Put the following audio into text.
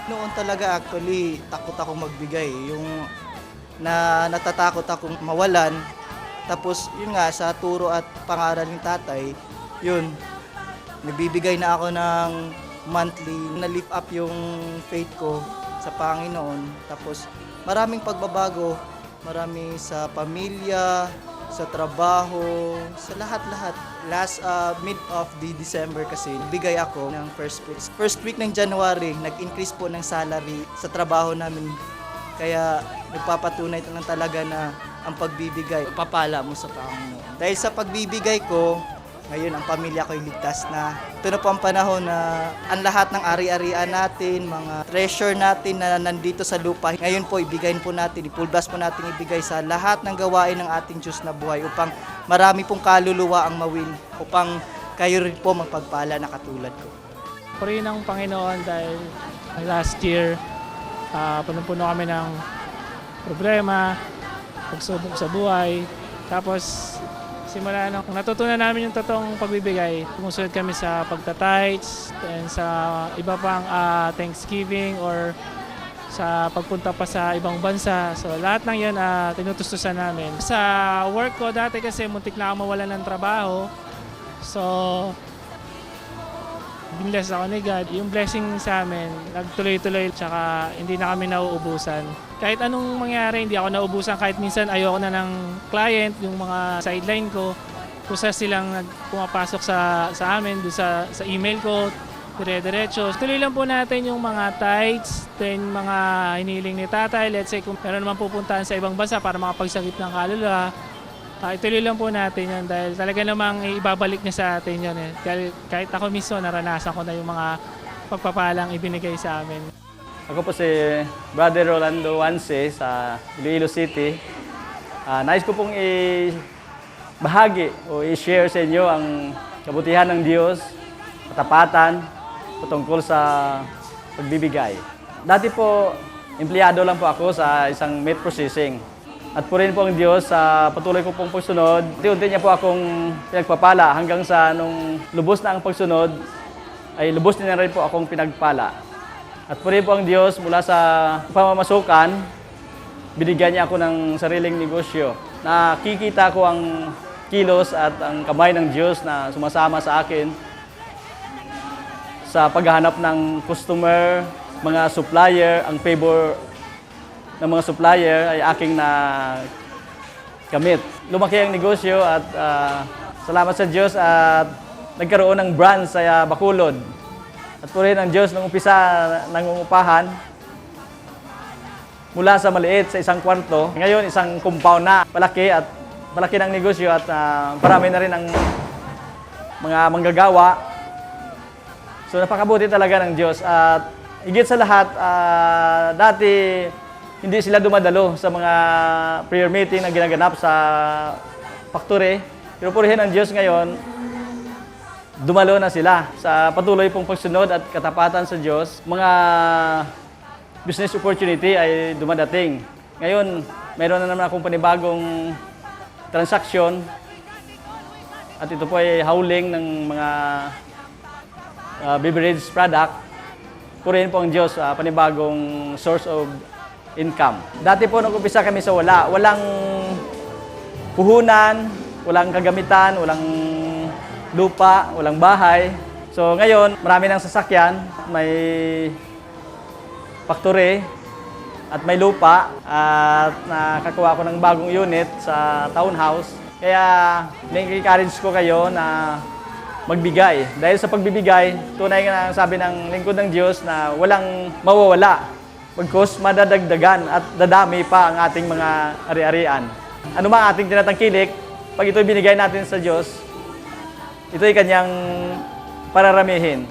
Noon talaga actually, takot akong magbigay. Yung natatakot akong mawalan. Tapos yun nga, sa turo at pangaral ng tatay, yun, nagbibigay na ako ng monthly, na-lift up yung faith ko sa Panginoon. Tapos maraming pagbabago, marami sa pamilya, sa trabaho, sa lahat-lahat. Last mid of the December kasi, bigay ako ng first fruits. First week ng January, nag-increase po ng salary sa trabaho namin. Kaya nagpapatunay lang talaga na ang pagbibigay, papala mo sa Panginoon. Dahil sa pagbibigay ko, ngayon ang pamilya ko ay ligtas na. Ito na po ang panahon na ang lahat ng ari-arian natin, mga treasure natin na nandito sa lupa, ngayon po ibigayin po natin, ipulbas po natin ibigay sa lahat ng gawain ng ating Diyos na buhay upang marami pong kaluluwa ang mawin, upang kayo rin po magpagpala na katulad ko. Purihin ng Panginoon dahil last year, punong-puno kami ng problema, pagsubok sa buhay. Tapos simula nung natutunan namin yung totoong pagbibigay, sumusunod kami sa pagta-tithes and sa iba pang Thanksgiving or sa pagpunta pa sa ibang bansa. So lahat ng yun tinutustusan namin. Sa work ko dati kasi muntik na ako mawalan ng trabaho. So binless ako ni God. Yung blessing sa amin, nagtuloy-tuloy tsaka hindi na kami nauubusan. Kahit anong mangyari, hindi ako nauubusan. Kahit minsan ayoko na ng client, yung mga sideline ko. Kusa silang pumapasok sa amin, doon sa email ko, dire-diretso. Tuloy lang po natin yung mga tithes, then mga hiniling ni tatay. Let's say kung meron naman pupuntahan sa ibang bansa para makapagsagip ng kaluluwa, ituloy lang po natin yan dahil talaga namang ibabalik niya sa atin yan. Kahit ako mismo naranasan ko na yung mga pagpapalang ibinigay sa amin. Ako po si Brother Rolando Wanse sa Iloilo City. Nais ko pong bahagi o i-share sa inyo ang kabutihan ng Diyos, katapatan, patungkol sa pagbibigay. Dati po, empleyado lang po ako sa isang meat processing. At purihin po ang Diyos sa patuloy ko pong pagsunod. Unti-unti niya po akong pinagpapala hanggang sa nung lubos na ang pagsunod, ay lubos niya rin po akong pinagpala. At purihin po ang Diyos mula sa pamamasukan, binigyan niya ako ng sariling negosyo. Nakikita ko ang kilos at ang kamay ng Diyos na sumasama sa akin sa paghahanap ng customer, mga supplier, ang favor ng mga supplier ay aking na gamit. Lumaki ang negosyo at salamat sa Diyos at nagkaroon ng branch sa Bacolod. At purihin ang Diyos nung umpisa nangungupahan mula sa maliit sa isang kwarto. Ngayon isang compound na malaki ng negosyo at marami na rin ang mga manggagawa. So napakabuti talaga ng Diyos at higit sa lahat dati hindi sila dumadalo sa mga prayer meeting na ginaganap sa factory. Pero purihin ang Diyos ngayon, dumalo na sila sa patuloy pong pagsunod at katapatan sa Diyos. Mga business opportunity ay dumadating. Ngayon, mayroon na naman akong panibagong transaksyon at ito po ay hauling ng mga beverage product. Purihin po ang Diyos, panibagong source of income. Dati po nag-umpisa kami sa walang puhunan, walang kagamitan, walang lupa, walang bahay. So ngayon, marami ng sasakyan, may factory at may lupa at nakakuha ko ng bagong unit sa townhouse. Kaya nai-encourage ko kayo na magbigay. Dahil sa pagbibigay, tunay nga sabi ng lingkod ng Diyos na walang mawawala. Pagkos madadagdagan at dadami pa ang ating mga ari-arian. Ano man ating tinatangkilik, pag ito'y binigay natin sa Diyos, ito'y kanyang pararamihin.